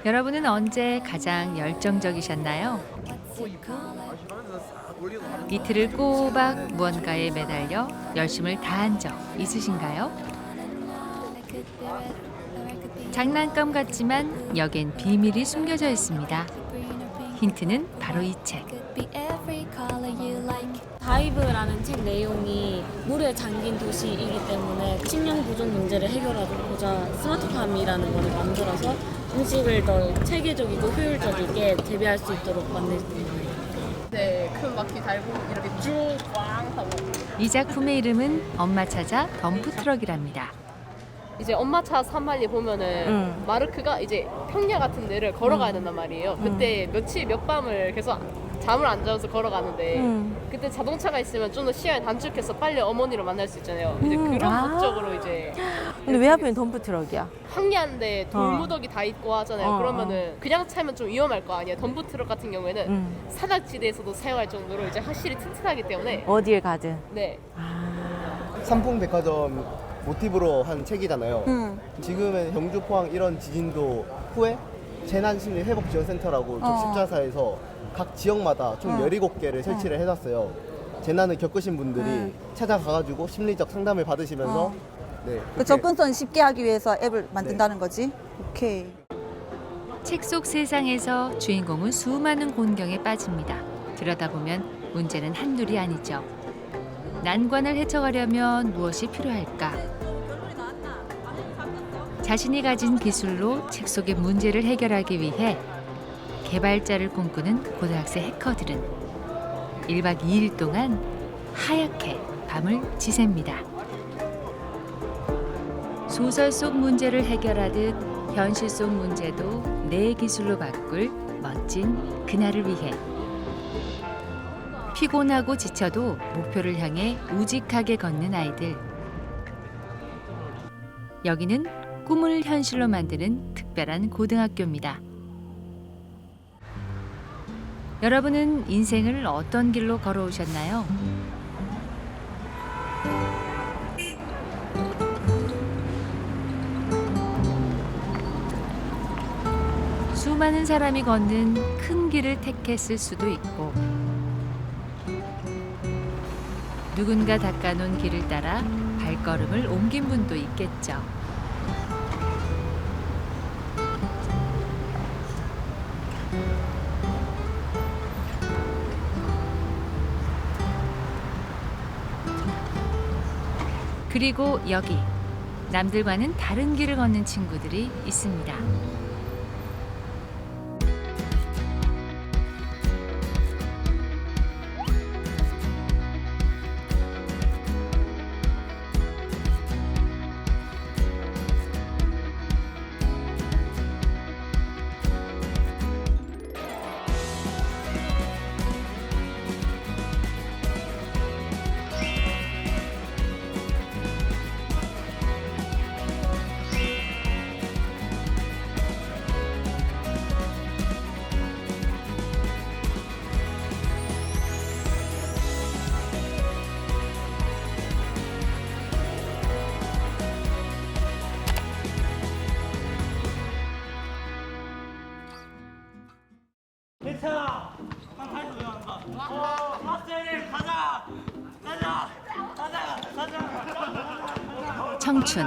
여러분은 언제 가장 열정적이셨나요? 이틀을 꼬박 무언가에 매달려 열심을 다한 적 있으신가요? 장난감 같지만 여긴 비밀이 숨겨져 있습니다. 힌트는 바로 이 책. 다이브라는 책 내용이 물에 잠긴 도시이기 때문에 식량 부족 문제를 해결하고자 스마트팜이라는 것을 만들어서 음식을 더 체계적이고 효율적이게 재배할 수 있도록 만들었습니다. 네, 큰 바퀴 달고 이렇게 쭉 꽝 하고. 이 작품의 이름은 엄마 찾아 덤프트럭이랍니다. 이제 엄마 차 산말리 보면은 마르크가 이제 평야 같은 데를 걸어가야 된단 말이에요. 그때 며칠 몇 밤을 계속 잠을 안 자면서 걸어가는데 그때 자동차가 있으면 좀 더 시간이 단축해서 빨리 어머니를 만날 수 있잖아요. 이제 그런 목적으로 이제. 근데 왜 하필 덤프트럭이야? 황리한데 돌무더기 다 있고 하잖아요. 그러면은 그냥 차면 좀 위험할 거 아니에요. 덤프트럭 같은 경우에는 산악지대에서도 사용할 정도로 이제 확실히 튼튼하기 때문에. 어딜 가든. 네. 삼풍백화점 모티브로 한 책이잖아요. 지금은 경주 포항 이런 지진도 후에 재난심리회복지원센터라고 쪽 십자사에서 각 지역마다 총 17개를 설치를 해놨어요. 재난을 겪으신 분들이 찾아가가지고 심리적 상담을 받으시면서 네, 그 접근성 쉽게 하기 위해서 앱을 만든다는 거지? 오케이. 책 속 세상에서 주인공은 수많은 곤경에 빠집니다. 들여다보면 문제는 한둘이 아니죠. 난관을 헤쳐가려면 무엇이 필요할까? 자신이 가진 기술로 책 속의 문제를 해결하기 위해 개발자를 꿈꾸는 고등학생 해커들은 1박 2일 동안 하얗게 밤을 지새웁니다. 소설 속 문제를 해결하듯 현실 속 문제도 내 기술로 바꿀 멋진 그날을 위해 피곤하고 지쳐도 목표를 향해 우직하게 걷는 아이들. 여기는 꿈을 현실로 만드는 특별한 고등학교입니다. 여러분은 인생을 어떤 길로 걸어오셨나요? 수많은 사람이 걷는 큰 길을 택했을 수도 있고 누군가 닦아놓은 길을 따라 발걸음을 옮긴 분도 있겠죠. 그리고 여기 남들과는 다른 길을 걷는 친구들이 있습니다. 괜찮아. 한타임 들어간다. 마스터님 가자. 가자. 가자. 가자. 청춘.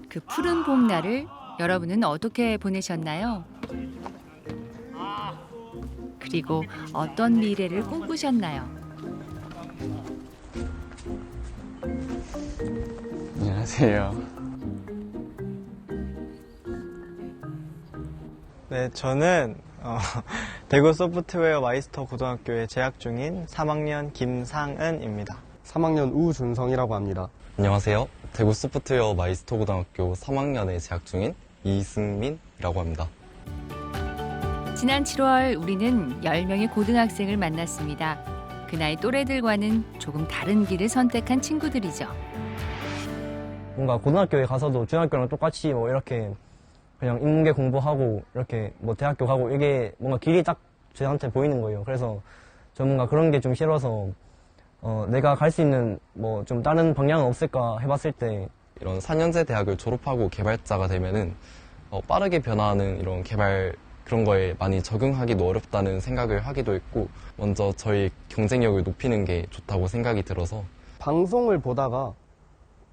그 푸른 봄날을 여러분은 어떻게 보내셨나요? 그리고 어떤 미래를 꿈꾸셨나요? 안녕하세요. 네, 저는 대구 소프트웨어 마이스터 고등학교에 재학 중인 3학년 김상은입니다. 3학년 우준성이라고 합니다. 안녕하세요. 대구 소프트웨어 마이스터 고등학교 3학년에 재학 중인 이승민이라고 합니다. 지난 7월 우리는 10명의 고등학생을 만났습니다. 그 나이 또래들과는 조금 다른 길을 선택한 친구들이죠. 뭔가 고등학교에 가서도 중학교랑 똑같이 뭐 이렇게 그냥 인문계 공부하고 이렇게 뭐 대학교 가고 이게 뭔가 길이 딱 저한테 보이는 거예요. 그래서 저 뭔가 그런 게 좀 싫어서 내가 갈 수 있는 뭐 좀 다른 방향은 없을까 해봤을 때 이런 4년제 대학을 졸업하고 개발자가 되면은 빠르게 변화하는 이런 개발 그런 거에 많이 적응하기도 어렵다는 생각을 하기도 했고 먼저 저희 경쟁력을 높이는 게 좋다고 생각이 들어서 방송을 보다가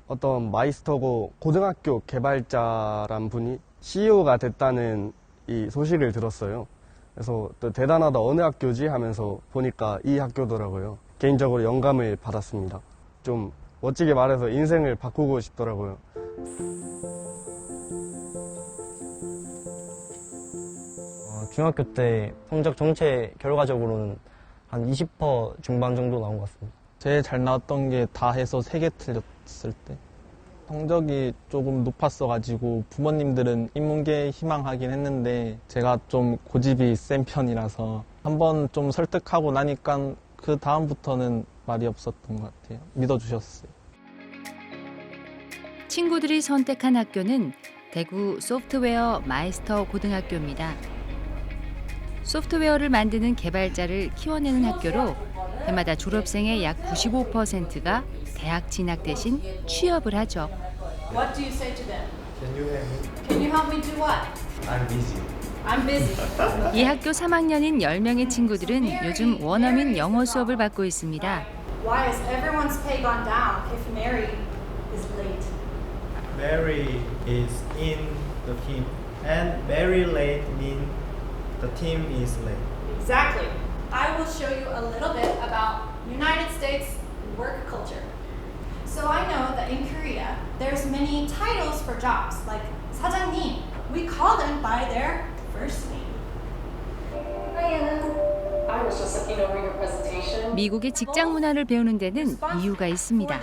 어떤 마이스터고 고등학교 개발자란 분이 CEO가 됐다는 이 소식을 들었어요. 그래서 또 대단하다, 어느 학교지 하면서 보니까 이 학교더라고요. 개인적으로 영감을 받았습니다. 좀 멋지게 말해서 인생을 바꾸고 싶더라고요. 중학교 때 성적 전체 결과적으로는 한 20% 중반 정도 나온 것 같습니다. 제일 잘 나왔던 게 다 해서 3개 틀렸을 때 성적이 조금 높았어가지고 부모님들은 인문계 희망하긴 했는데 제가 좀 고집이 센 편이라서 한번 좀 설득하고 나니까 그 다음부터는 말이 없었던 것 같아요. 믿어주셨어요. 친구들이 선택한 학교는 대구 소프트웨어 마이스터 고등학교입니다. 소프트웨어를 만드는 개발자를 키워내는 학교로 해마다 졸업생의 약 95%가 대학 진학 대신 취업을 하죠. What do you say to them? Can you help me do what? I'm busy. I'm busy. 이 학교 3학년인 10명의 친구들은 요즘 원어민 영어 수업을 받고 있습니다. Why has everyone's pay gone down if Mary is late? Mary is in the team, and very late mean the team is late. Exactly. I will show you a little bit about United States work culture. So I know that in Korea, there's many titles for jobs, like 사장님. We call them by their first name. I was just looking over your presentation. 미국의 직장 문화를 배우는 데는 이유가 있습니다.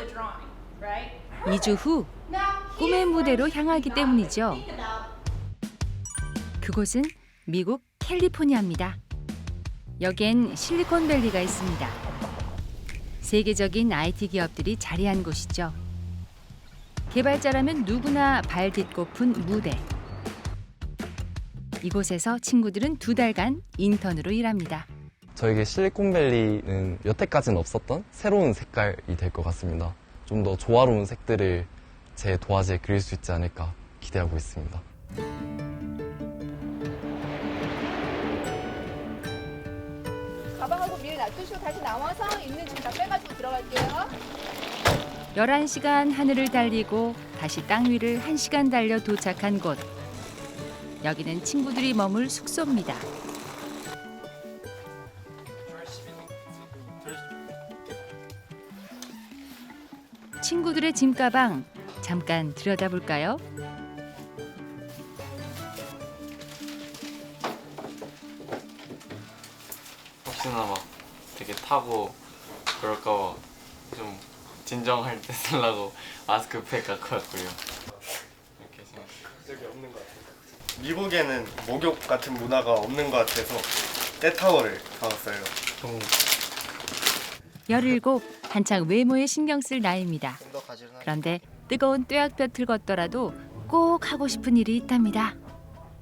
2주 후 꿈의 무대로 향하기 때문이죠. 그곳은 미국 캘리포니아입니다. 여기엔 실리콘밸리가 있습니다. 세계적인 IT 기업들이 자리한 곳이죠. 개발자라면 누구나 발 딛고픈 무대. 이곳에서 친구들은 2달간 인턴으로 일합니다. 저에게 실리콘밸리는 여태까지는 없었던 새로운 색깔이 될 것 같습니다. 좀 더 조화로운 색들을 제 도화지에 그릴 수 있지 않을까 기대하고 있습니다. 가방하고 미리 놔두시고 다시 나와서 있는 짐 다 빼가지고 들어갈게요. 11시간 하늘을 달리고 다시 땅 위를 1시간 달려 도착한 곳. 여기는 친구들이 머물 숙소입니다. 친구들의 짐가방 잠깐 들여다볼까요? 혹시나 막 되게 타고 그럴까봐 좀 진정할 때 쓰려고 마스크팩 갖고 왔고요. 이렇게 여기 없는 것 같아요. 미국에는 목욕 같은 문화가 없는 것 같아서 때타월을 사왔어요. 17, 한창 외모에 신경 쓸 나이입니다. 그런데 뜨거운 뙤약볕을 걷더라도 꼭 하고 싶은 일이 있답니다.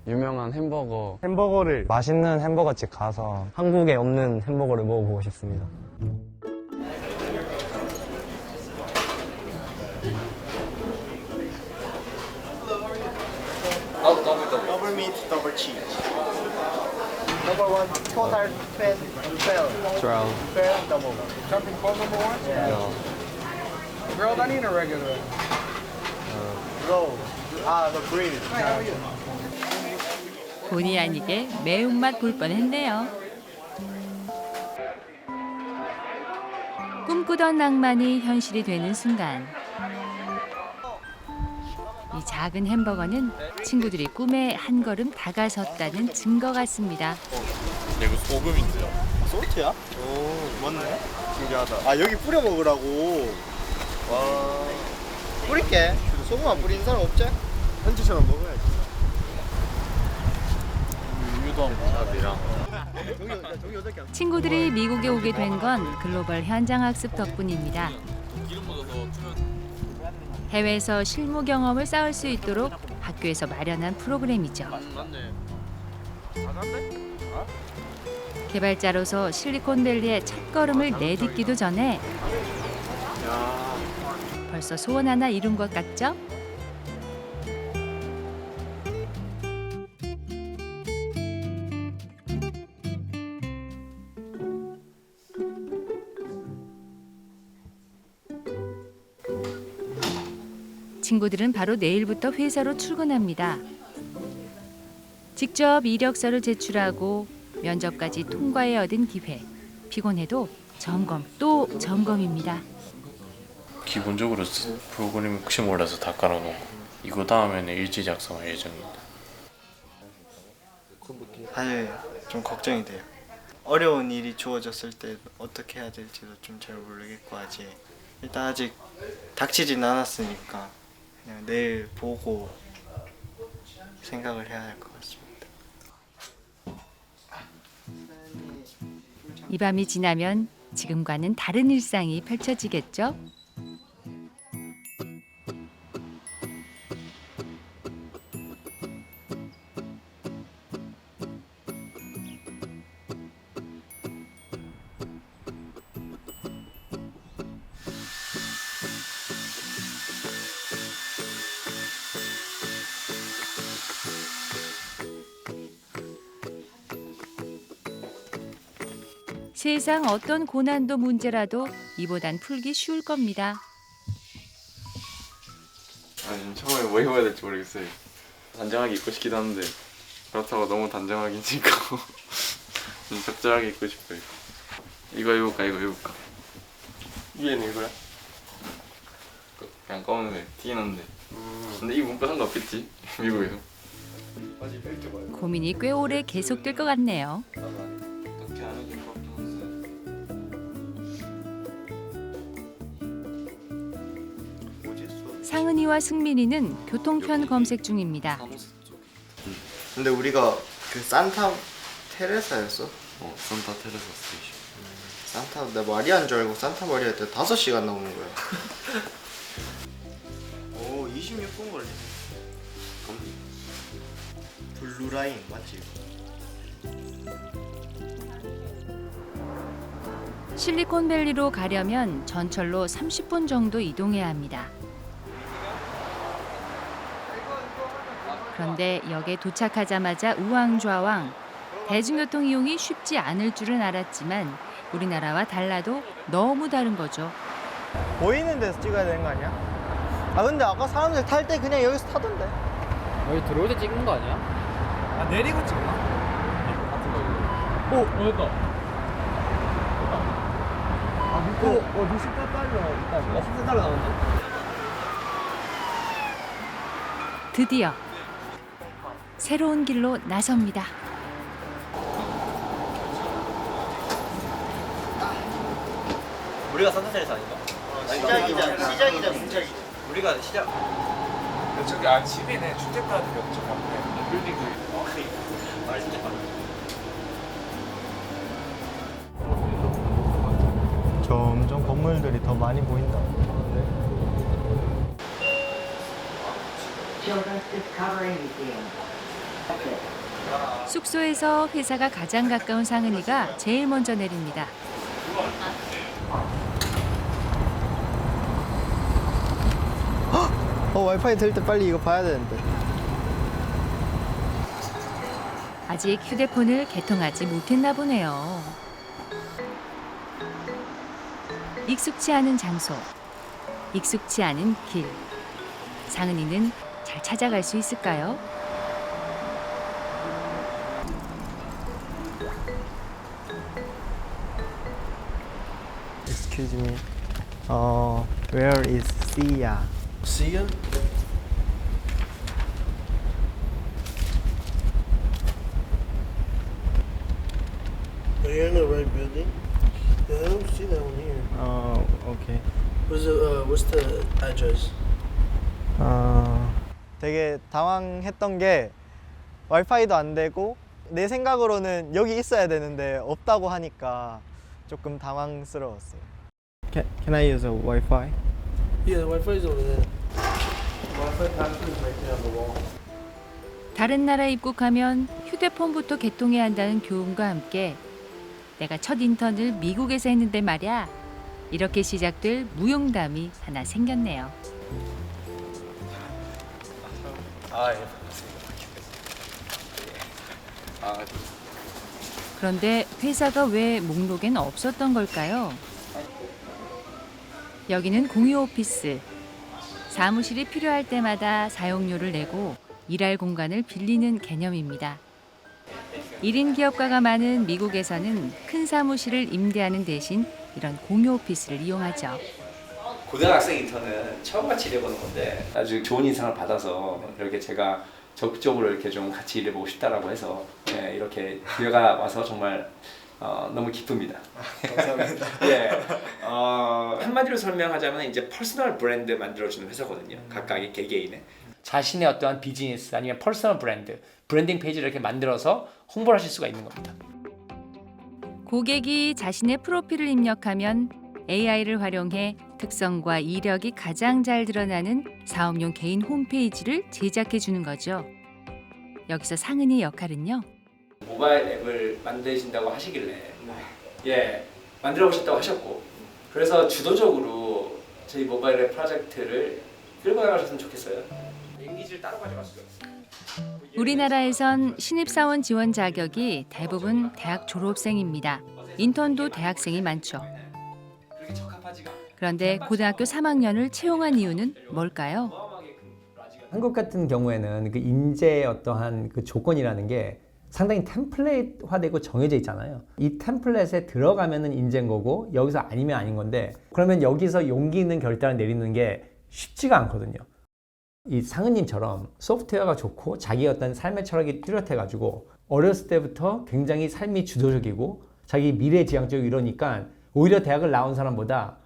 유명한 햄버거를 맛있는 햄버거집 가서 한국에 없는 햄버거를 먹어보고 싶습니다. Double meat, double cheese. Number 1, total fan, 12. 12. Fan, double. Jumping ball number 1? Yeah. Grilled onion or regular? Roll. The green. 본의 아니게 매운맛 볼 뻔했네요. 꿈꾸던 낭만이 현실이 되는 순간. 이 작은 햄버거는 친구들이 꿈에 한 걸음 다가섰다는 증거 같습니다. 이거 소금인데요? 솔트야? 오, 맞네. 신기하다. 여기 뿌려 먹으라고. 와. 뿌릴게. 소금 안 뿌리는 사람 없지? 현지처럼 먹어야지. 유동 밥이랑 친구들이 미국에 오게 된 건 글로벌 현장 학습 덕분입니다. 해외에서 실무 경험을 쌓을 수 있도록 학교에서 마련한 프로그램이죠. 개발자로서 실리콘밸리의 첫걸음을 내딛기도 전에 벌써 소원 하나 이룬 것 같죠? 친구들은 바로 내일부터 회사로 출근합니다. 직접 이력서를 제출하고 면접까지 통과해 얻은 기회. 피곤해도 점검 또 점검입니다. 기본적으로 프로그램 혹시 몰라서 다 깔아놓고 이거 다음에는 일지 작성할 예정입니다. 사실 좀 걱정이 돼요. 어려운 일이 주어졌을 때 어떻게 해야 될지도 좀 잘 모르겠고 아직 닥치진 않았으니까 그냥 내일 보고 생각을 해야 할 것 같습니다. 이 밤이 지나면 지금과는 다른 일상이 펼쳐지겠죠? 세상 어떤 고난도 문제라도 이보단 풀기 쉬울 겁니다. 아니 처음에 뭐 입어야 될지 모르겠어요. 단정하게 입고 싶기도 한데 그렇다고 너무 단정하게 입고 좀 적절하게 입고 싶어요. 이거 입을까 이거 입을까? 위에는 이거야? 그냥 검은색 티 났는데 근데 이 문과 상관없겠지 미국에서. 고민이 꽤 오래 계속될 것 같네요. 어떻게 안 해줄 것 같긴 상은이와 승민이는 교통편 검색 중입니다. 근데 우리가 그 산타 테레사였어? 산타 테레사 스테이션. 산타 나 마리아인 줄 알고 산타 마리아 때 5시간 나오는 거야. 오 26분 걸리네. 블루라인 맞지? 실리콘밸리로 가려면 전철로 30분 정도 이동해야 합니다. 그런데 역에 도착하자마자 우왕좌왕. 대중교통 이용이 쉽지 않을 줄은 알았지만 우리나라와 달라도 너무 다른 거죠. 보이는 데서 찍어야 되는 거 아니야? 아 근데 아까 사람들 탈 때 그냥 여기서 타던데. 여기 들어올 때 찍는 거 아니야? 아 내리고 찍나? 오! 됐다. 아 밑에 니 14달러 있다. 14달러 나온다. 드디어 새로운 길로 나섭니다. 우리가 산타 테레사 아닌가? 시작이자. 우리가 시작. 저기 집이네 주택가들 옆쪽 앞에 빌딩들. 점점 건물들이 더 많이 보인다. 숙소에서 회사가 가장 가까운 상은이가 제일 먼저 내립니다. 와이파이 될 때 빨리 이거 봐야 되는데. 아직 휴대폰을 개통하지 못했나 보네요. 익숙치 않은 장소, 익숙치 않은 길. 상은이는 잘 찾아갈 수 있을까요? Excuse me. Where is Sia? Sia? Are you in the right building? Yeah, I don't see that one here. Oh, okay. What's the address? 되게 당황했던 게 와이파이도 안 되고 내 생각으로는 여기 있어야 되는데 없다고 하니까 조금 당황스러웠어요. Can I use a Wi-Fi? Yeah, the Wi-Fi's over there. Wi-Fi password is right there on the wall. 다른 나라 입국하면 휴대폰부터 개통해야 한다는 교훈과 함께 내가 첫 인턴을 미국에서 했는데 말이야. 이렇게 시작될 무용담이 하나 생겼네요. 그런데 회사가 왜 목록엔 없었던 걸까요? 여기는 공유 오피스. 사무실이 필요할 때마다 사용료를 내고 일할 공간을 빌리는 개념입니다. 1인 기업가가 많은 미국에서는 큰 사무실을 임대하는 대신 이런 공유 오피스를 이용하죠. 고등학생 인턴은 처음같이 일해보는 건데 아주 좋은 인상을 받아서 이렇게 제가 적극적으로 이렇게 좀 같이 일해보고 싶다라고 해서 이렇게 기회가 와서 정말 너무 기쁩니다. 감사합니다. 예, 한마디로 설명하자면 이제 퍼스널 브랜드 만들어주는 회사거든요. 각각의 개개인의 자신의 어떠한 비즈니스 아니면 퍼스널 브랜드, 브랜딩 페이지를 이렇게 만들어서 홍보를 하실 수가 있는 겁니다. 고객이 자신의 프로필을 입력하면 AI를 활용해 특성과 이력이 가장 잘 드러나는 사업용 개인 홈페이지를 제작해 주는 거죠. 여기서 상은이의 역할은요. 모바일 앱을 만드신다고 하시길래 만들어 보셨다고 하셨고 그래서 주도적으로 저희 모바일 앱 프로젝트를 끌고 나가셨으면 좋겠어요. 인기지를 따로 가져갈 수가 없어요. 우리나라에선 신입사원 지원 자격이 대부분 대학 졸업생입니다. 인턴도 대학생이 많죠. 그런데 고등학교 3학년을 채용한 이유는 뭘까요? 한국 같은 경우에는 그 인재의 어떠한 그 조건이라는 게 상당히 템플릿화되고 정해져 있잖아요. 이 템플릿에 들어가면은 인재인 거고 여기서 아니면 아닌 건데 그러면 여기서 용기 있는 결단을 내리는 게 쉽지가 않거든요. 이 상은님처럼 소프트웨어가 좋고 자기 어떤 삶의 철학이 뚜렷해가지고 어렸을 때부터 굉장히 삶이 주도적이고 자기 미래지향적이고 이러니까 오히려 대학을 나온 사람보다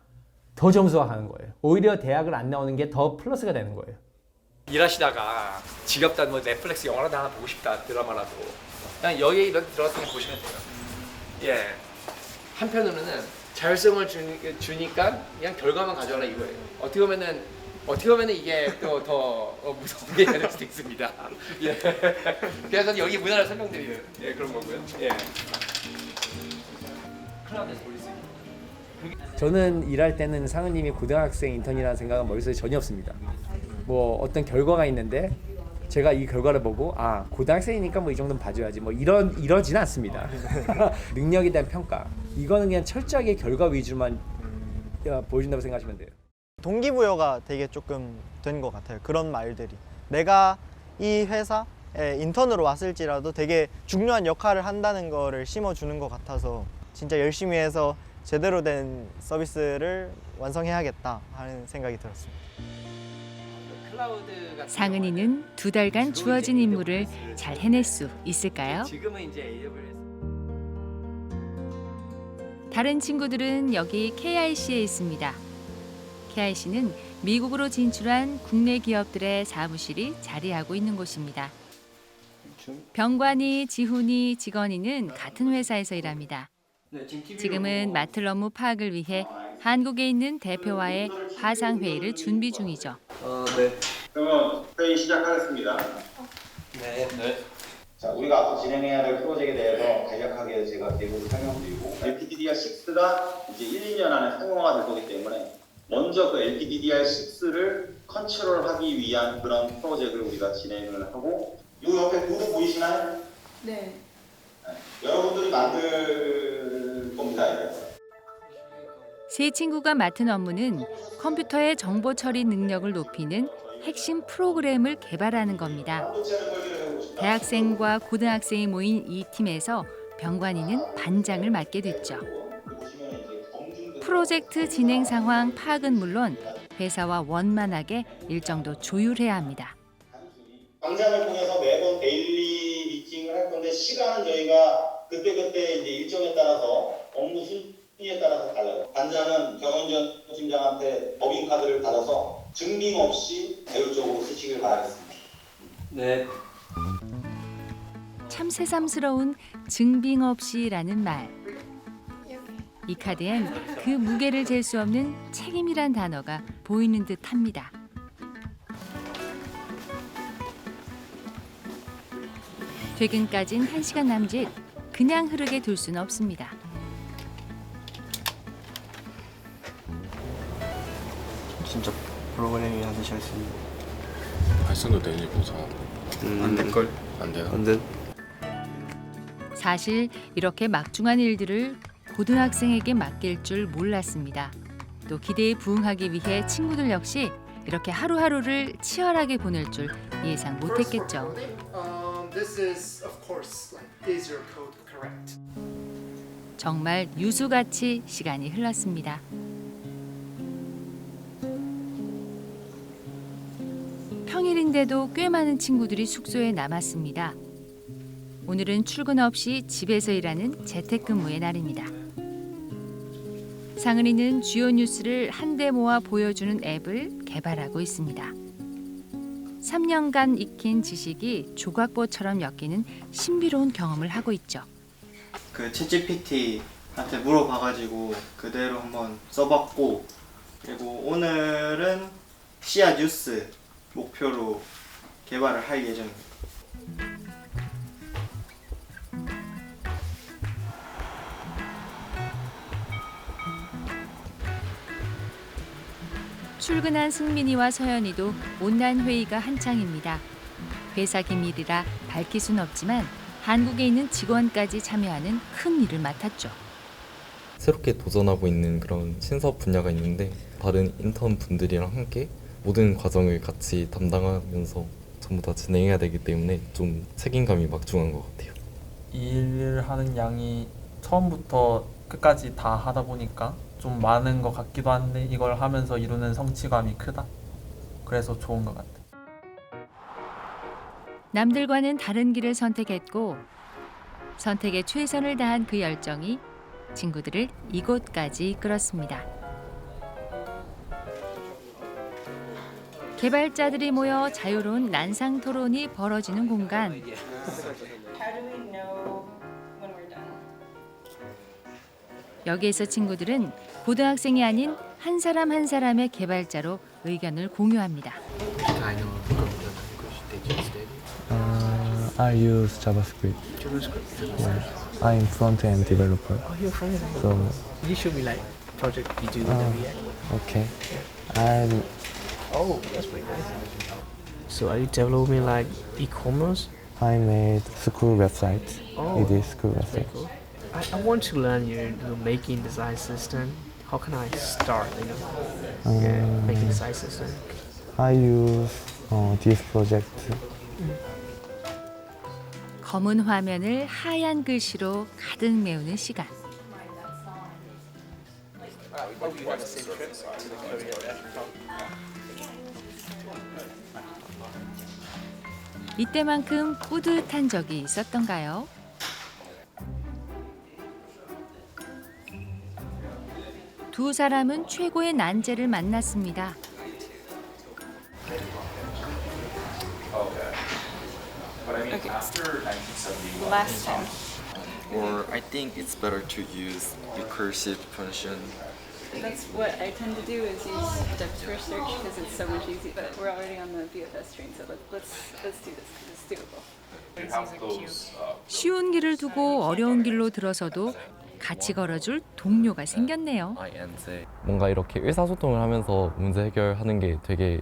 더 점수화하는 거예요. 오히려 대학을 안 나오는 게 더 플러스가 되는 거예요. 일하시다가 지겹다 뭐 넷플릭스 영화라도 하나 보고 싶다 드라마라도 그냥 여기에 들어가서 그냥 보시면 돼요. 한편으로는 자율성을 주니까 그냥 결과만 가져와라 이거예요. 어떻게 보면은 이게 또 더 무서운 게 될 수도 있습니다. 그래서 여기 문화를 설명드리는 그런 거고요. 클라우드에서 올릴 수 있는. 저는 일할 때는 상은님이 고등학생 인턴이라는 생각은 머릿속에 전혀 없습니다. 뭐 어떤 결과가 있는데 제가 이 결과를 보고 고등학생이니까 뭐 이 정도는 봐줘야지 뭐 이러지는 않습니다. 능력에 대한 평가 이거는 그냥 철저하게 결과 위주만 보여준다고 생각하시면 돼요. 동기부여가 되게 조금 된 것 같아요. 그런 말들이 내가 이 회사에 인턴으로 왔을지라도 되게 중요한 역할을 한다는 거를 심어주는 것 같아서 진짜 열심히 해서 제대로 된 서비스를 완성해야겠다 하는 생각이 들었습니다. 상은이는 2달간 주어진 임무를 잘 해낼 수 있을까요? 다른 친구들은 여기 KIC에 있습니다. KIC는 미국으로 진출한 국내 기업들의 사무실이 자리하고 있는 곳입니다. 병관이, 지훈이, 직원이는 같은 회사에서 일합니다. 지금은 맡을 업무 파악을 위해 한국에 있는 대표와의 화상회의를 준비 중이죠. 그러면 회의 시작하겠습니다. 자, 우리가 앞으로 진행해야 될 프로젝트에 대해서 간략하게 제가 내부를 설명드리고 LPDDR6가 이제 1, 2년 안에 상용화가 될 거기 때문에 먼저 그 LPDDR6를 컨트롤하기 위한 그런 프로젝트를 우리가 진행을 하고 이 옆에 보드 보이시나요? 네. 여러분들이 만들 겁니다. 이거. 세 친구가 맡은 업무는 컴퓨터의 정보 처리 능력을 높이는 핵심 프로그램을 개발하는 겁니다. 대학생과 고등학생이 모인 이 팀에서 병관이는 반장을 맡게 됐죠. 프로젝트 진행 상황 파악은 물론 회사와 원만하게 일정도 조율해야 합니다. 광장을 통해서 매번 데일리 미팅을 할 건데 시간은 저희가 그때그때 이제 일정에 따라서 업무 순위에 따라서 달라요. 반장은 경영지원 팀장한테 법인카드를 받아서 증빙 없이 자율적으로 쓰시길 바라겠습니다. 네. 참 새삼스러운 증빙 없이라는 말. 이 카드엔 그 무게를 잴 수 없는 책임이란 단어가 보이는 듯합니다. 퇴근까진 1시간 남짓 그냥 흐르게 둘 수는 없습니다. 진짜 프로그래밍 하듯이 할 수 있는. 파이썬도 내일 보자. 안 될걸? 안 되나? 안 돼. 사실 이렇게 막중한 일들을 고등학생에게 맡길 줄 몰랐습니다. 또 기대에 부응하기 위해 친구들 역시 이렇게 하루하루를 치열하게 보낼 줄 예상 못했겠죠. This is of course like is your code correct? 정말 유수같이 시간이 흘렀습니다. 평일인데도 꽤 많은 친구들이 숙소에 남았습니다. 오늘은 출근 없이 집에서 일하는 재택근무의 날입니다. 상은이는 주요 뉴스를 한데 모아 보여주는 앱을 개발하고 있습니다. 3년간 익힌 지식이 조각보처럼 엮이는 신비로운 경험을 하고 있죠. 그 챗GPT한테 물어봐가지고 그대로 한번 써봤고, 그리고 오늘은 시아 뉴스 목표로 개발을 할 예정입니다. 출근한 승민이와 서연이도 온라인 회의가 한창입니다. 회사 기밀이라 밝힐 순 없지만 한국에 있는 직원까지 참여하는 큰 일을 맡았죠. 새롭게 도전하고 있는 그런 신사업 분야가 있는데 다른 인턴 분들이랑 함께 모든 과정을 같이 담당하면서 전부 다 진행해야 되기 때문에 좀 책임감이 막중한 것 같아요. 일을 하는 양이 처음부터 끝까지 다 하다 보니까 좀 많은 것 같기도 한데 이걸 하면서 이루는 성취감이 크다. 그래서 좋은 것 같아요. 남들과는 다른 길을 선택했고 선택에 최선을 다한 그 열정이 친구들을 이곳까지 이끌었습니다. 개발자들이 모여 자유로운 난상 토론이 벌어지는 공간. 여기에서 친구들은 고등학생이 아닌 한 사람 한 사람의 개발자로 의견을 공유합니다. I use JavaScript. Yeah. I'm front-end developer. Oh, you're front-end developer. So, you show me like project you do with the React. okay. I'm Oh, that's pretty nice. So are you developing like e-commerce? I made school website. Oh, It is school that's pretty website. cool. I want to learn your making design system. How can I start? Making design system. I use this project. 검은 화면을 하얀 글씨로 가득 메우는 시간. 이때만큼 뿌듯한 적이 있었던가요? 두 사람은 최고의 난제를 만났습니다. Okay. Last time. Or I think it's better to use recursive function. That's what I tend to do is use depth first search because it's so much easier. But we're already on the BFS train, so let's do this because it's doable. 쉬운 길을 두고 어려운 길로 들어서도 같이 걸어줄 동료가 생겼네요. 뭔가 이렇게 의사소통을 하면서 문제 해결하는 게 되게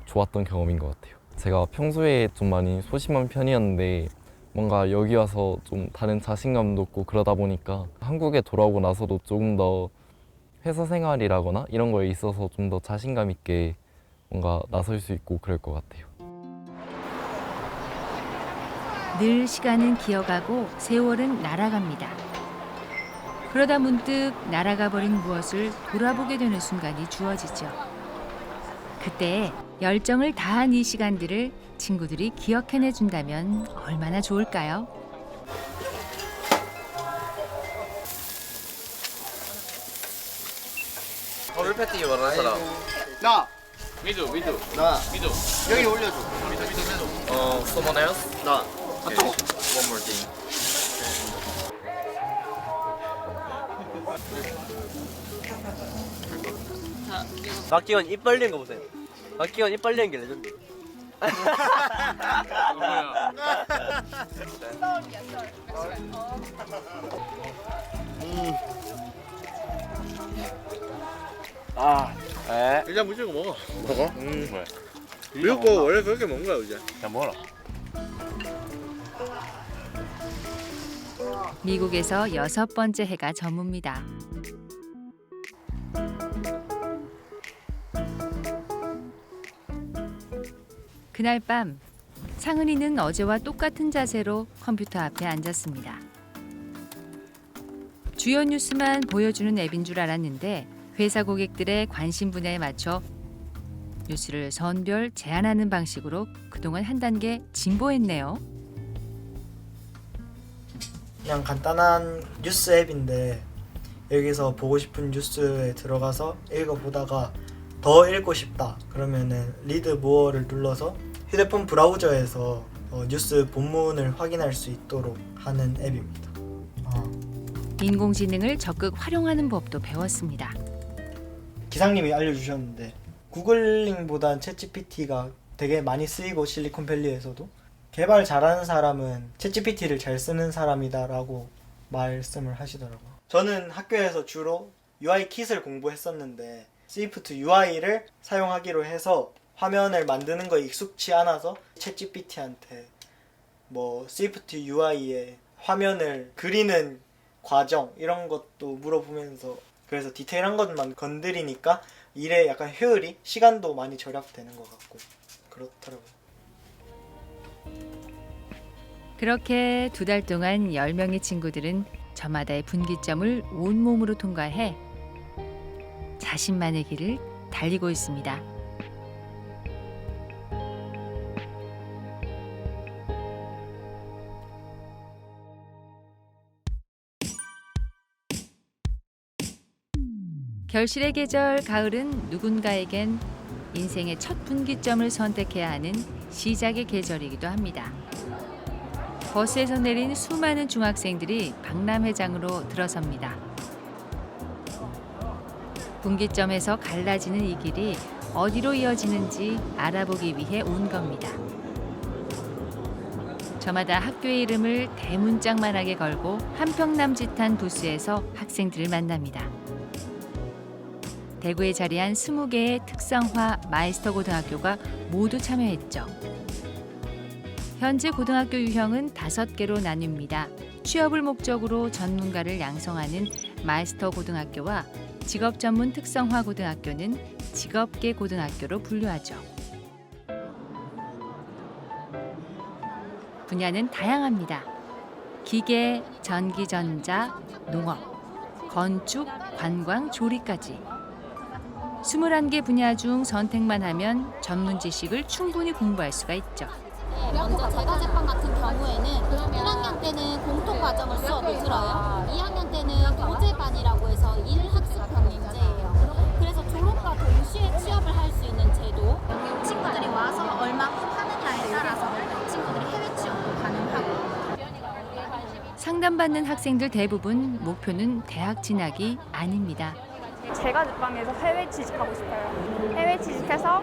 좋았던 경험인 것 같아요. 제가 평소에 좀 많이 소심한 편이었는데 뭔가 여기 와서 좀 다른 자신감도 얻고 그러다 보니까 한국에 돌아오고 나서도 조금 더 회사 생활이라거나 이런 거에 있어서 좀 더 자신감 있게 뭔가 나설 수 있고 그럴 것 같아요. 늘 시간은 기어가고 세월은 날아갑니다. 그러다 문득 날아가 버린 무엇을 돌아보게 되는 순간이 주어지죠. 그때 열정을 다한 이 시간들을 친구들이 기억해내준다면 얼마나 좋을까요? 더블 패티 원하는 사람. 나. 미두. 나. 미두. 여기 올려줘. 미두. someone else? 나. Okay. One more thing. 박지원 입 벌리는 거 보세요. 박지원 입 벌리는 게 레전드. 아. 일단 무조건 먹어. 먹어? 뭐야? 미국 거 원래 그렇게 먹는 거야 이제. 그냥 먹어라. 미국에서 6번째 해가 저뭅니다. 그날 밤 상은이는 어제와 똑같은 자세로 컴퓨터 앞에 앉았습니다. 주요 뉴스만 보여주는 앱인 줄 알았는데 회사 고객들의 관심 분야에 맞춰 뉴스를 선별 제안하는 방식으로 그동안 한 단계 진보했네요. 그냥 간단한 뉴스 앱인데 여기서 보고 싶은 뉴스에 들어가서 읽어보다가 더 읽고 싶다 그러면은 리드 모어를 눌러서 휴대폰 브라우저에서 뉴스 본문을 확인할 수 있도록 하는 앱입니다. 인공지능을 적극 활용하는 법도 배웠습니다. 기상님이 알려주셨는데 구글링보단 챗GPT가 되게 많이 쓰이고 실리콘밸리에서도 개발 잘하는 사람은 챗GPT를 잘 쓰는 사람이다라고 말씀을 하시더라고요. 저는 학교에서 주로 UI 킷을 공부했었는데 스위프트 UI를 사용하기로 해서 화면을 만드는 거에 익숙치 않아서 챗GPT한테 뭐 스위프트 UI에 화면을 그리는 과정 이런 것도 물어보면서 그래서 디테일한 것만 건드리니까 일에 약간 효율이 시간도 많이 절약되는 것 같고 그렇더라고요. 그렇게 2달 동안 10명의 친구들은 저마다의 분기점을 온몸으로 통과해 자신만의 길을 달리고 있습니다. 결실의 계절 가을은 누군가에겐 인생의 첫 분기점을 선택해야 하는 시작의 계절이기도 합니다. 버스에서 내린 수많은 중학생들이 박람회장으로 들어섭니다. 분기점에서 갈라지는 이 길이 어디로 이어지는지 알아보기 위해 온 겁니다. 저마다 학교의 이름을 대문짝만하게 걸고 한평남짓한 부스에서 학생들을 만납니다. 대구에 자리한 20개의 특성화 마이스터 고등학교가 모두 참여했죠. 현재 고등학교 유형은 5개로 나뉩니다. 취업을 목적으로 전문가를 양성하는 마이스터 고등학교와 직업 전문 특성화 고등학교는 직업계 고등학교로 분류하죠. 분야는 다양합니다. 기계, 전기전자, 농업, 건축, 관광, 조리까지. 21개 분야 중 선택만 하면 전문 지식을 충분히 공부할 수가 있죠. 먼저 제과 제빵 같은 경우에는 1학년 때는 공통 과정을 수업을 들어요. 2학년 때는 교재반이라고 해서 1학습 병행제예요. 그래서 졸업과 동시에 취업을 할 수 있는 제도. 친구들이 와서 얼마큼 하느냐에 따라서 친구들이 해외 취업도 가능하고. 상담받는 학생들 대부분 목표는 대학 진학이 아닙니다. 제과 제빵에서 해외 취직하고 싶어요. 해외 취직해서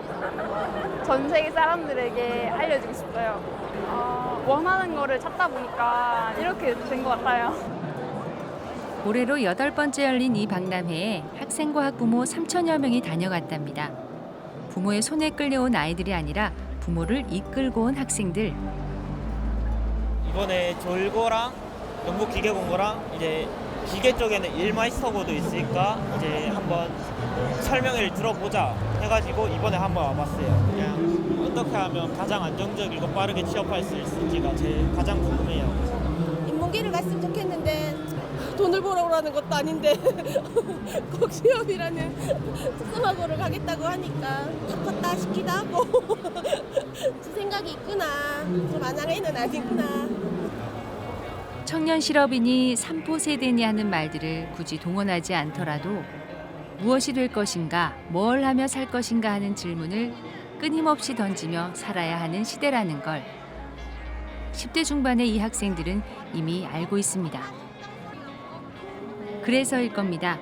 전 세계 사람들에게 알려주고 싶어요. 원하는 거를 찾다 보니까 이렇게 된 것 같아요. 올해로 8번째 열린 이 박람회에 학생과 학부모 3천여 명이 다녀갔답니다. 부모의 손에 끌려온 아이들이 아니라 부모를 이끌고 온 학생들. 이번에 졸고랑 연구기계공고랑 이제 기계 쪽에는 일마이스터고도 있으니까 이제 한번 설명회를 들어보자 해가지고 이번에 한번 와봤어요. 그냥 어떻게 하면 가장 안정적이고 빠르게 취업할 수 있을지가 가장 궁금해요. 인문계를 갔으면 좋겠는데 돈을 벌어오라는 것도 아닌데 꼭 취업이라는 특성화고를 가겠다고 하니까 컸다 싶기도 하고 그 생각이 있구나. 좀 안하게는 아니구나. 청년 실업이니 삼포 세대니 하는 말들을 굳이 동원하지 않더라도 무엇이 될 것인가, 뭘 하며 살 것인가 하는 질문을 끊임없이 던지며 살아야 하는 시대라는 걸 10대 중반의 이 학생들은 이미 알고 있습니다. 그래서일 겁니다.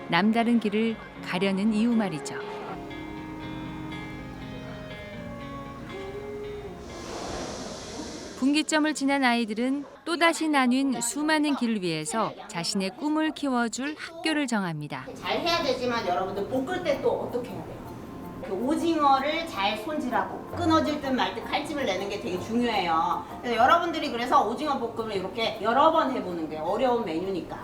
남다른 길을 가려는 이유 말이죠. 분기점을 지난 아이들은 또다시 나뉜 수많은 길 위에서 자신의 꿈을 키워줄 학교를 정합니다. 잘 해야 되지만 여러분들 볶을 때 또 어떻게 해야 돼요? 그 오징어를 잘 손질하고 끊어질 듯 말 듯 칼집을 내는 게 되게 중요해요. 그래서 여러분들이 그래서 오징어 볶음을 이렇게 여러 번 해보는 게 어려운 메뉴니까.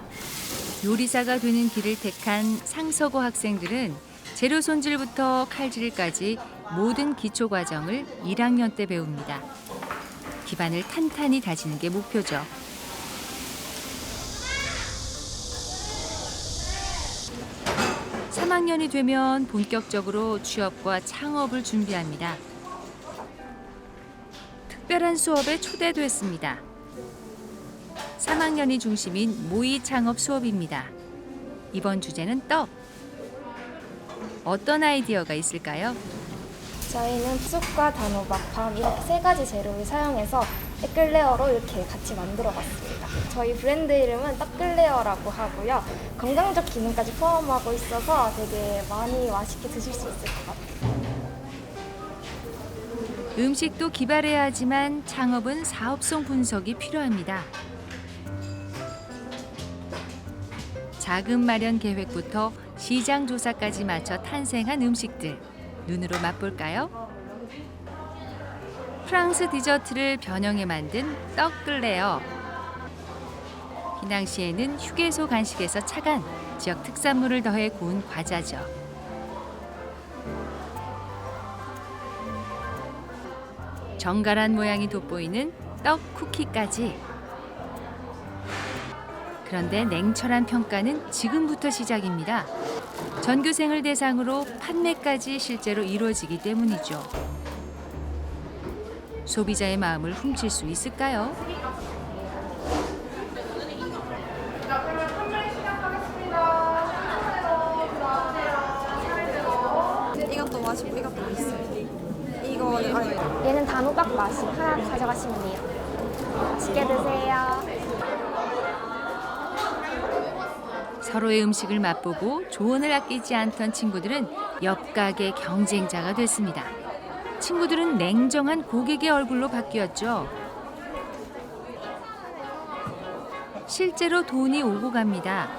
요리사가 되는 길을 택한 상서고 학생들은 재료 손질부터 칼질까지 모든 기초 과정을 1학년 때 배웁니다. 기반을 탄탄히 다지는 게 목표죠. (3학년이) 되면 본격적으로 취업과 창업을 준비합니다. 특별한 수업에 초대됐습니다. 3학년이 중심인 모의 창업 수업입니다. 이번 주제는 떡. 어떤 아이디어가 있을까요? 저희는 쑥과 단호박, 밤 이렇게 세 가지 재료를 사용해서 에클레어로 이렇게 같이 만들어봤습니다. 저희 브랜드 이름은 떡클레어라고 하고요. 건강적 기능까지 포함하고 있어서 되게 많이 맛있게 드실 수 있을 것 같아요. 음식도 기발해야 하지만 창업은 사업성 분석이 필요합니다. 자금 마련 계획부터 시장 조사까지 마쳐 탄생한 음식들. 눈으로 맛볼까요? 프랑스 디저트를 변형해 만든 떡클레어. 희낭시에는 휴게소 간식에서 착안, 지역 특산물을 더해 구운 과자죠. 정갈한 모양이 돋보이는 떡 쿠키까지. 그런데 냉철한 평가는 지금부터 시작입니다. 전교생을 대상으로 판매까지 실제로 이루어지기 때문이죠. 소비자의 마음을 훔칠 수 있을까요? 이것도 맛있고 이것도 맛있어요. 이거는 얘는 단호박 맛이 하나 가져가시면 돼요. 맛있게 드세요. 서로의 음식을 맛보고 조언을 아끼지 않던 친구들은 옆 가게 경쟁자가 됐습니다. 친구들은 냉정한 고객의 얼굴로 바뀌었죠. 실제로 돈이 오고 갑니다.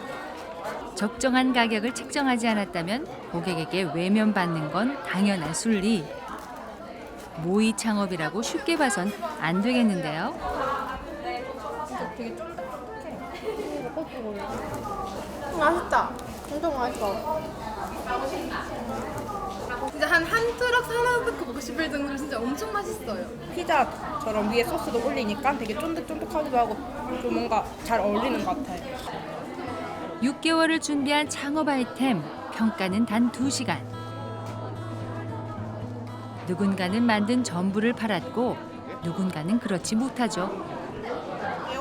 적정한 가격을 책정하지 않았다면 고객에게 외면받는 건 당연한 순리. 모의 창업이라고 쉽게 봐선 안 되겠는데요. 되게 맛있다. 엄청 맛있어. 진짜 한 트럭 하나 듣고 먹고 싶을 정도로 진짜 엄청 맛있어요. 피자처럼 위에 소스도 올리니까 되게 쫀득쫀득하기도 하고 좀 뭔가 잘 어울리는 것 같아요. 6개월을 준비한 창업 아이템, 평가는 단 2시간. 누군가는 만든 전부를 팔았고 누군가는 그렇지 못하죠.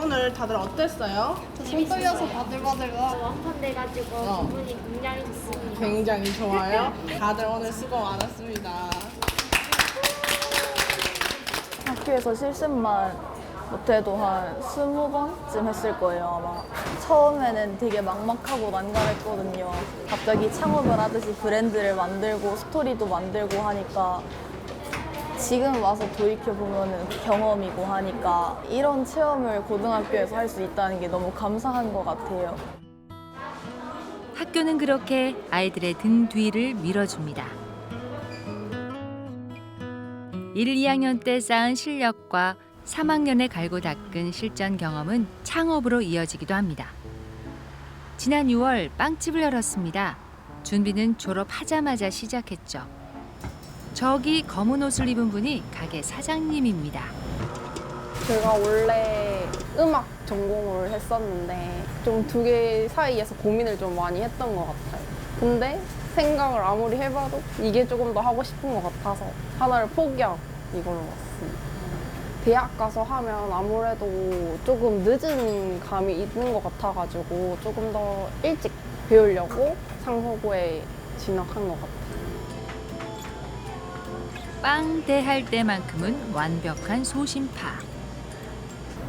오늘 다들 어땠어요? 손 떨려서 바들바들하고 완판돼가지고 기분이 굉장히 좋습니다. 굉장히 좋아요. 다들 오늘 수고 많았습니다. 학교에서 실습만 못해도 한 20번쯤 했을 거예요, 아마. 처음에는 되게 막막하고 난감했거든요. 갑자기 창업을 하듯이 브랜드를 만들고 스토리도 만들고 하니까 지금 와서 돌이켜보면 경험이고 하니까 이런 체험을 고등학교에서 할 수 있다는 게 너무 감사한 것 같아요. 학교는 그렇게 아이들의 등 뒤를 밀어줍니다. 1, 2학년 때 쌓은 실력과 3학년에 갈고 닦은 실전 경험은 창업으로 이어지기도 합니다. 지난 6월 빵집을 열었습니다. 준비는 졸업하자마자 시작했죠. 저기 검은 옷을 입은 분이 가게 사장님입니다. 제가 원래 음악 전공을 했었는데 좀 두 개 사이에서 고민을 좀 많이 했던 것 같아요. 근데 생각을 아무리 해봐도 이게 조금 더 하고 싶은 것 같아서 하나를 포기하고 이걸로 왔습니다. 대학 가서 하면 아무래도 조금 늦은 감이 있는 것 같아가지고 조금 더 일찍 배우려고 상서고에 진학한 것 같아요. 빵대할 때만큼은 완벽한 소심파.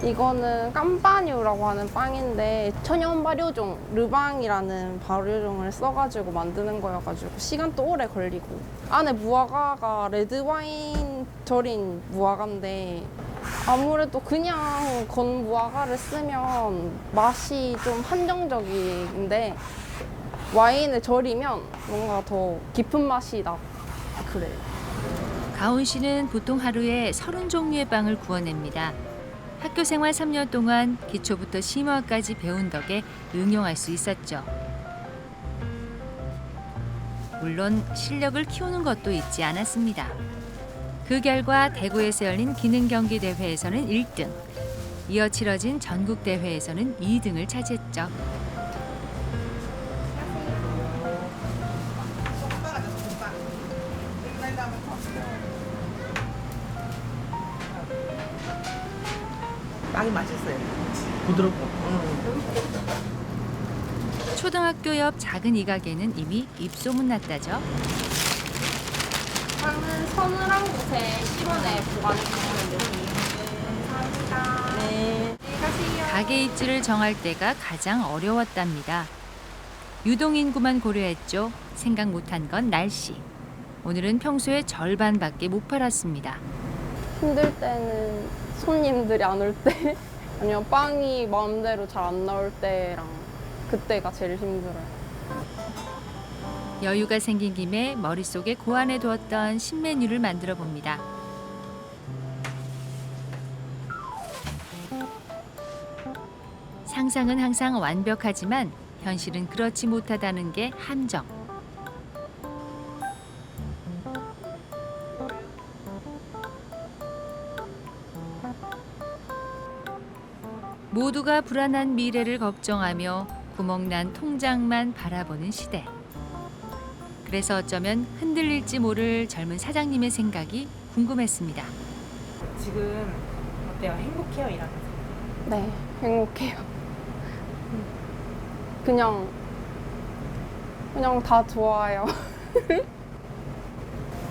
이거는 깜바뉴라고 하는 빵인데 천연 발효종, 르방이라는 발효종을 써가지고 만드는 거여가지고 시간도 오래 걸리고 안에 무화과가 레드와인 절인 무화과인데 아무래도 그냥 건무화과를 쓰면 맛이 좀 한정적인데 와인을 절이면 뭔가 더 깊은 맛이 나. 그래요. 가온 씨는 보통 하루에 30종류의 빵을 구워냅니다. 학교 생활 3년 동안 기초부터 심화까지 배운 덕에 응용할 수 있었죠. 물론 실력을 키우는 것도 잊지 않았습니다. 그 결과 대구에서 열린 기능 경기 대회에서는 1등, 이어 치러진 전국 대회에서는 2등을 차지했죠. 빵이 맛있어요. 부드럽고. 초등학교 옆 작은 이 가게는 이미 입소문 났다죠. 빵은 서늘한 곳에 실온에 보관해주시면 됩니다. 감사합니다. 네. 가게 입지를 정할 때가 가장 어려웠답니다. 유동 인구만 고려했죠. 생각 못한 건 날씨. 오늘은 평소의 절반밖에 못 팔았습니다. 힘들 때는 손님들이 안 올 때, 아니면 빵이 마음대로 잘 안 나올 때랑 그때가 제일 힘들어요. 여유가 생긴 김에 머릿속에 고안해 두었던 신메뉴를 만들어 봅니다. 상상은 항상 완벽하지만 현실은 그렇지 못하다는 게 함정. 모두가 불안한 미래를 걱정하며 구멍난 통장만 바라보는 시대. 그래서 어쩌면 흔들릴지 모를 젊은 사장님의 생각이 궁금했습니다. 지금 어때요? 행복해요, 일하면서? 네, 행복해요. 그냥 다 좋아요.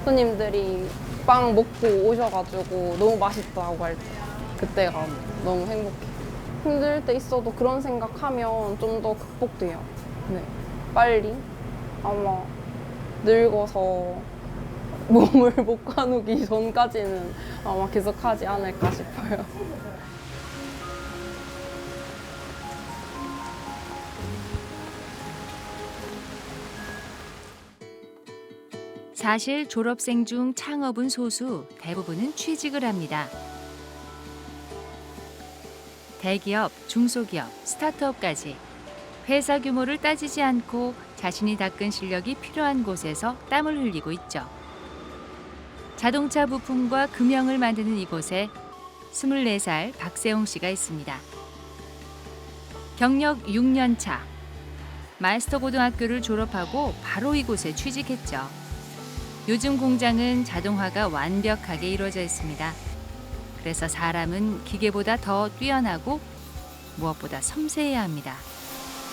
손님들이 빵 먹고 오셔가지고 너무 맛있다고 할 때 그때가 너무 행복해요. 힘들 때 있어도 그런 생각하면 좀 더 극복돼요. 네, 빨리 아마 늙어서 몸을 못 가누기 전까지는 아마 계속 하지 않을까 싶어요. 사실 졸업생 중 창업은 소수, 대부분은 취직을 합니다. 대기업, 중소기업, 스타트업까지 회사 규모를 따지지 않고 자신이 닦은 실력이 필요한 곳에서 땀을 흘리고 있죠. 자동차 부품과 금형을 만드는 이곳에 24살 박세홍 씨가 있습니다. 경력 6년 차. 마스터 고등학교를 졸업하고 바로 이곳에 취직했죠. 요즘 공장은 자동화가 완벽하게 이루어져 있습니다. 그래서 사람은 기계보다 더 뛰어나고 무엇보다 섬세해야 합니다.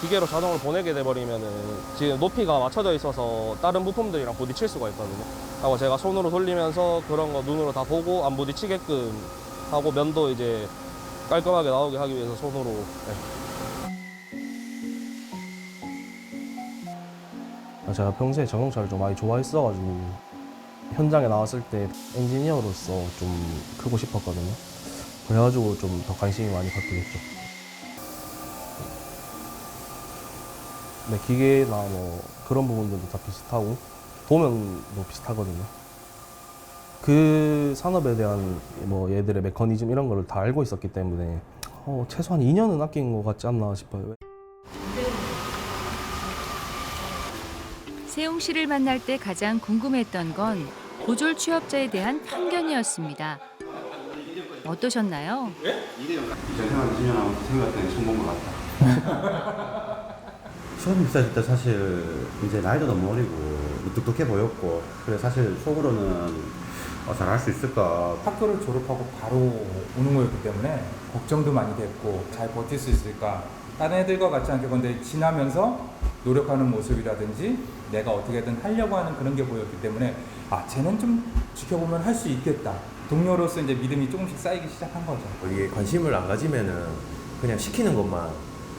기계로 자동을 보내게 돼버리면은 지금 높이가 맞춰져 있어서 다른 부품들이랑 부딪힐 수가 있거든요. 하고 제가 손으로 돌리면서 그런 거 눈으로 다 보고 안 부딪히게끔 하고 면도 이제 깔끔하게 나오게 하기 위해서 손으로. 네. 제가 평소에 자동차를 좀 많이 좋아했어가지고 현장에 나왔을 때 엔지니어로서 좀 크고 싶었거든요. 그래가지고 좀 더 관심이 많이 갖게 됐죠. 네, 기계나 뭐 그런 부분들도 다 비슷하고 도면도 비슷하거든요. 그 산업에 대한 뭐 얘들의 메커니즘 이런 거를 다 알고 있었기 때문에 최소한 2년은 아낀 것 같지 않나 싶어요. 세홍 씨를 만날 때 가장 궁금했던 건 고졸 취업자에 대한 편견이었습니다. 어떠셨나요? 이제 생활 2년 하면서 생각했더니 성공한 것 같다. 수험 입사했을 때 사실 이제 나이도 너무 어리고 무뚝뚝해 보였고 그래 사실 속으로는 잘할 수 있을까. 학교를 졸업하고 바로 오는 거였기 때문에 걱정도 많이 됐고 잘 버틸 수 있을까. 다른 애들과 같지 않게 근데 지나면서 노력하는 모습이라든지 내가 어떻게든 하려고 하는 그런 게 보였기 때문에 쟤는 좀 지켜보면 할 수 있겠다. 동료로서 이제 믿음이 조금씩 쌓이기 시작한 거죠. 이게 관심을 안 가지면은 그냥 시키는 것만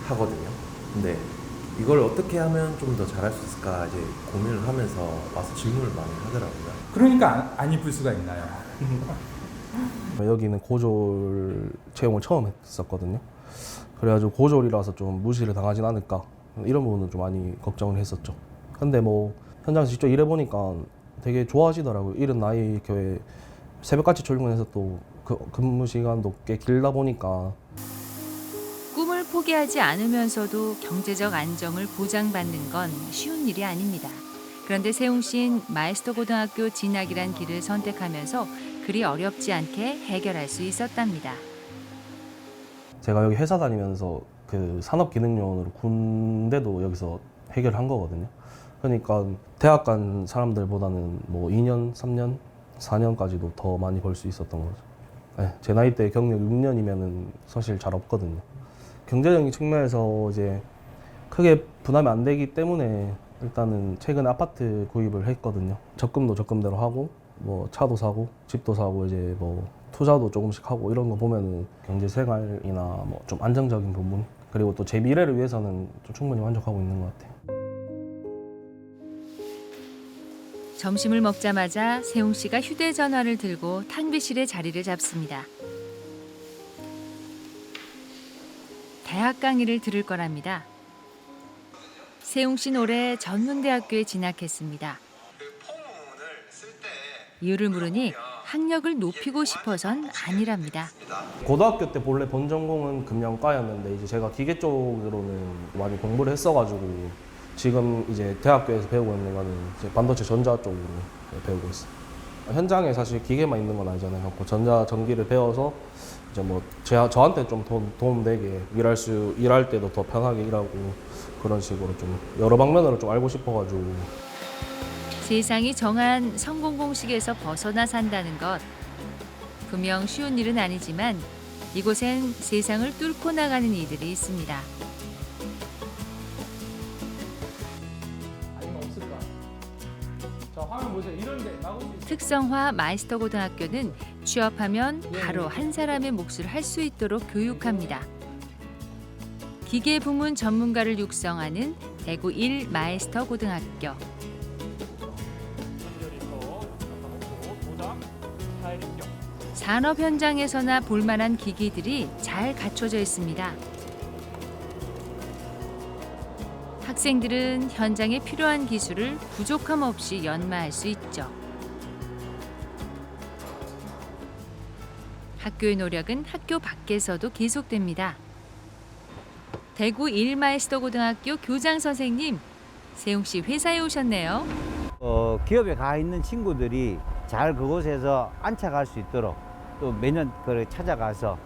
하거든요. 근데 이걸 어떻게 하면 좀 더 잘할 수 있을까 이제 고민을 하면서 와서 질문을 많이 하더라고요. 그러니까 안 이쁠 수가 있나요? 여기는 고졸 채용을 처음 했었거든요. 그래가지고 고졸이라서 좀 무시를 당하진 않을까 이런 부분은 좀 많이 걱정을 했었죠. 근데 뭐 현장에서 직접 일해보니까 되게 좋아하시더라고요. 이런 나이 교회 새벽같이 출근해서 또 그 근무 시간도 꽤 길다 보니까. 꿈을 포기하지 않으면서도 경제적 안정을 보장받는 건 쉬운 일이 아닙니다. 그런데 세웅 씨는 마이스터 고등학교 진학이란 길을 선택하면서 그리 어렵지 않게 해결할 수 있었답니다. 제가 여기 회사 다니면서 그 산업기능요원으로 군대도 여기서 해결한 거거든요. 그러니까 대학 간 사람들보다는 뭐 2년, 3년, 4년까지도 더 많이 벌 수 있었던 거죠. 네, 제 나이 때 경력 6년이면은 사실 잘 없거든요. 경제적인 측면에서 이제 크게 부담이 안 되기 때문에 일단은 최근에 아파트 구입을 했거든요. 적금도 적금대로 하고 뭐 차도 사고 집도 사고 이제 뭐 투자도 조금씩 하고 이런 거 보면은 경제 생활이나 뭐 좀 안정적인 부분 그리고 또 제 미래를 위해서는 좀 충분히 만족하고 있는 것 같아요. 점심을 먹자마자 세웅 씨가 휴대전화를 들고 탕비실에 자리를 잡습니다. 대학 강의를 들을 거랍니다. 세웅 씨는 올해 전문대학교에 진학했습니다. 이유를 물으니 학력을 높이고 싶어선 아니랍니다. 고등학교 때 본래 본 전공은 금융과였는데 이제 제가 기계 쪽으로는 많이 공부를 했어가지고 지금 이제 대학교에서 배우고 있는 거는 이제 반도체 전자 쪽으로 배우고 있어요. 현장에 사실 기계만 있는 건 아니잖아요. 전자 전기를 배워서 이제 뭐 저한테 좀 도움되게 일할 때도 더 편하게 일하고 그런 식으로 좀 여러 방면으로 좀 알고 싶어가지고. 세상이 정한 성공 공식에서 벗어나 산다는 것. 분명 쉬운 일은 아니지만 이곳엔 세상을 뚫고 나가는 이들이 있습니다. 특성화 마이스터 고등학교는 취업하면 바로 한 사람의 몫을 할 수 있도록 교육합니다. 기계 부문 전문가를 육성하는 대구 1 마이스터 고등학교. 산업 현장에서나 볼만한 기기들이 잘 갖춰져 있습니다. 학생들은 현장에 필요한 기술을 부족함 없이 연마할 수 있죠. 학교의 노력은 학교 밖에서도 계속됩니다. 대구 1 마이스터 고등학교 교장 선생님, 세웅 씨 회사에 오셨네요. 기업에 가 있는 친구들이 잘 그곳에서 안착할 수 있도록 또 매년 찾아가서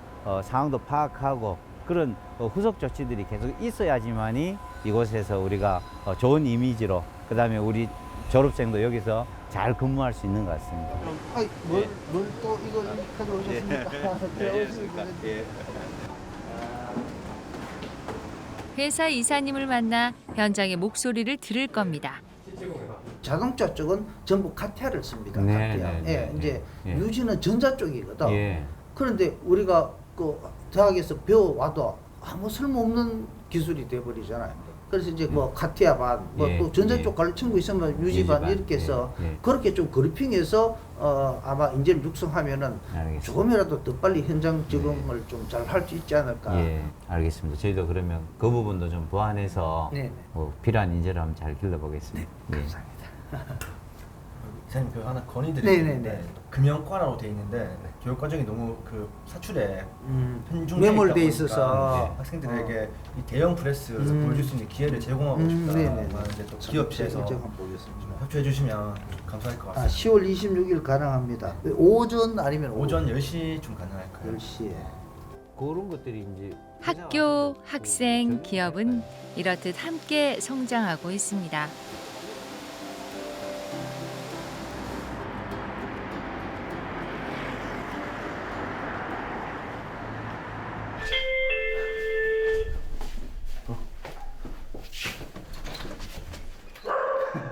상황도 파악하고 그런 후속 조치들이 계속 있어야지만이 이곳에서 우리가 좋은 이미지로 그다음에 우리 졸업생도 여기서 잘 근무할 수 있는 것 같습니다. 뭘 또 이걸 가져오셨습니까? 예. 회사 이사님을 만나 현장의 목소리를 들을 겁니다. 자동차 쪽은 전부 카티아를 씁니다. 네, 카티아. 네, 예, 네, 이제 네. 유지는 전자 쪽이거든. 예. 그런데 우리가 그 대학에서 배워와도 아무 쓸모없는 기술이 돼버리잖아요. 그래서 이제 뭐 카티아 반, 뭐 또 전자 쪽 갈 친구 있으면 유지 반 이렇게 해서 그렇게 좀 그리핑해서 아마 인재를 육성하면은 조금이라도 더 빨리 현장 적응을 좀 잘 할 수 있지 않을까. 예, 알겠습니다. 저희도 그러면 그 부분도 좀 보완해서 뭐 필요한 인재를 한번 잘 길러보겠습니다. 네, 감사합니다. 이사님 그 하나 건의드리는데 네네네. 금연과라고 돼 있는데 교육 과정이 너무 그 사출에 편중돼 매몰돼 있다 있어서 보니까 학생들에게 이 대형 프레스를 보여줄 수 있는 기회를 제공하고 싶다라고 하는데 또 기업체에서 좀 협조해 주시면 감사할 것 같습니다. 10월 26일 가능합니다. 오전 아니면 오전 10시쯤 가능할까요? 10시에. 그런 것들이 이제 학교, 학생, 기업은 이렇듯 함께 성장하고 있습니다.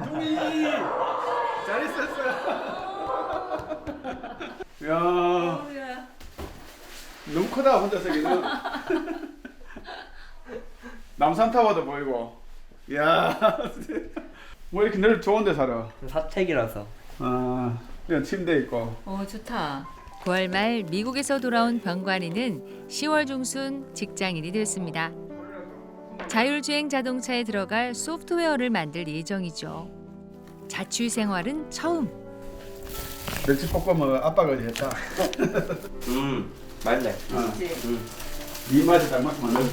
종이 잘 있었어요. 야 너무 크다 혼자 서기는. 남산타워도 보이고. 야 뭐 이렇게 늘 좋은 데 살아. 사택이라서. 아 그냥 침대 있고. 좋다. 9월 말 미국에서 돌아온 병관이는 10월 중순 직장인이 됐습니다. 자율주행 자동차에 들어갈 소프트웨어를 만들 예정이죠. 자취 생활은 처음. 멸치볶음은 아빠가 했다. 맛있네. 네 맛이 딱 맞구만.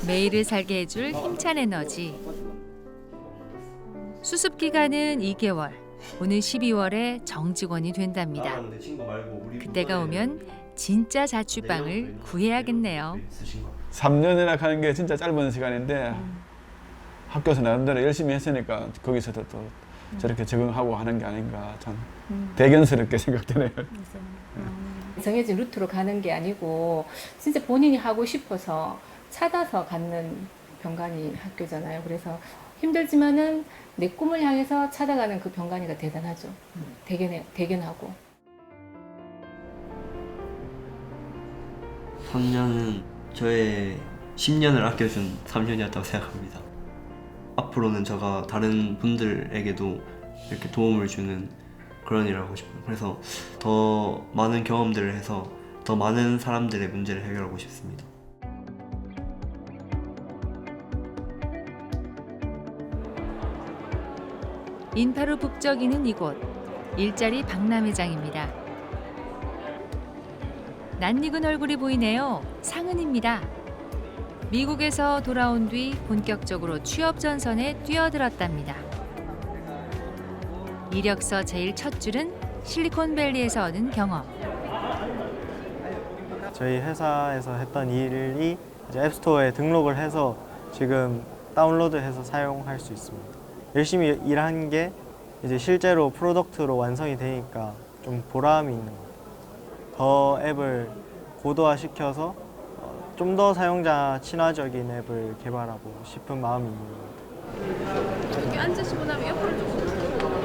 매일을 살게 해줄 힘찬 에너지. 수습 기간은 2개월. 오는 12월에 정직원이 된답니다. 그때가 오면 진짜 자취방을 구해야겠네요. 3년이나 가는 게 진짜 짧은 시간인데 학교에서 나름대로 열심히 했으니까 거기서도 또 저렇게 적응하고 하는 게 아닌가 참 대견스럽게 생각되네요. 정해진 루트로 가는 게 아니고 진짜 본인이 하고 싶어서 찾아서 갖는 병간이 학교잖아요. 그래서 힘들지만은 내 꿈을 향해서 찾아가는 그 병간이가 대단하죠. 대견하고. 3년은 저의 10년을 아껴준 3년이었다고 생각합니다. 앞으로는 제가 다른 분들에게도 이렇게 도움을 주는 그런 일을 하고 싶어요. 그래서 더 많은 경험들을 해서 더 많은 사람들의 문제를 해결하고 싶습니다. 인파로 북적이는 이곳, 일자리 박람회장입니다. 낯익은 얼굴이 보이네요. 상은입니다. 미국에서 돌아온 뒤 본격적으로 취업 전선에 뛰어들었답니다. 이력서 제일 첫 줄은 실리콘밸리에서 얻은 경험. 저희 회사에서 했던 일이 이제 앱스토어에 등록을 해서 지금 다운로드해서 사용할 수 있습니다. 열심히 일한 게 이제 실제로 프로덕트로 완성이 되니까 좀 보람이 있는 것 같아요. 더 앱을 고도화시켜서 좀 더 사용자 친화적인 앱을 개발하고 싶은 마음이 있는 것 같아요. 여기 앉으시고 나면 옆으로 좀.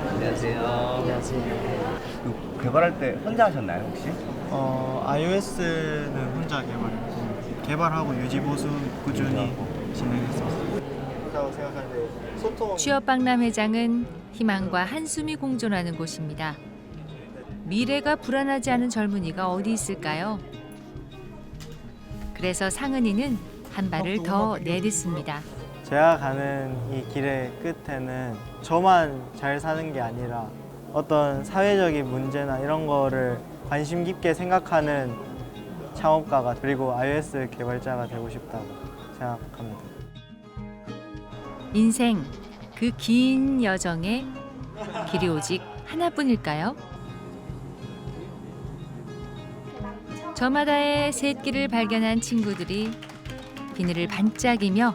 안녕하세요. 안녕하세요. 개발할 때 혼자 하셨나요 혹시? iOS는 혼자 개발했고 개발하고 유지 보수 꾸준히 진행했습니다. 취업 박람회장은 희망과 한숨이 공존하는 곳입니다. 미래가 불안하지 않은 젊은이가 어디 있을까요? 그래서 상은이는 한 발을 더 내딛습니다. 제가 가는 이 길의 끝에는 저만 잘 사는 게 아니라 어떤 사회적인 문제나 이런 거를 관심 깊게 생각하는 창업가가 그리고 iOS 개발자가 되고 싶다고 생각합니다. 인생 그 긴 여정에 길이 오직 하나뿐일까요? 저마다의 샛길을 발견한 친구들이 비늘을 반짝이며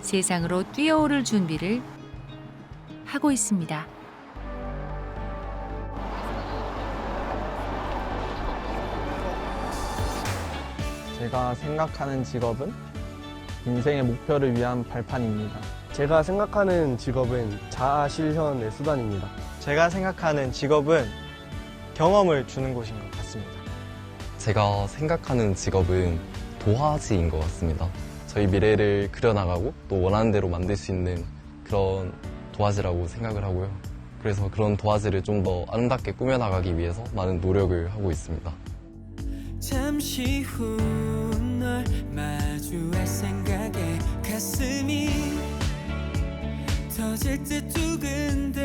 세상으로 뛰어오를 준비를 하고 있습니다. 제가 생각하는 직업은 인생의 목표를 위한 발판입니다. 제가 생각하는 직업은 자아 실현의 수단입니다. 제가 생각하는 직업은 경험을 주는 곳인 것 같습니다. 제가 생각하는 직업은 도화지인 것 같습니다. 저희 미래를 그려나가고 또 원하는 대로 만들 수 있는 그런 도화지라고 생각을 하고요. 그래서 그런 도화지를 좀 더 아름답게 꾸며나가기 위해서 많은 노력을 하고 있습니다. 잠시 후 널 마주할 생각에 가슴이 터질 듯 두근대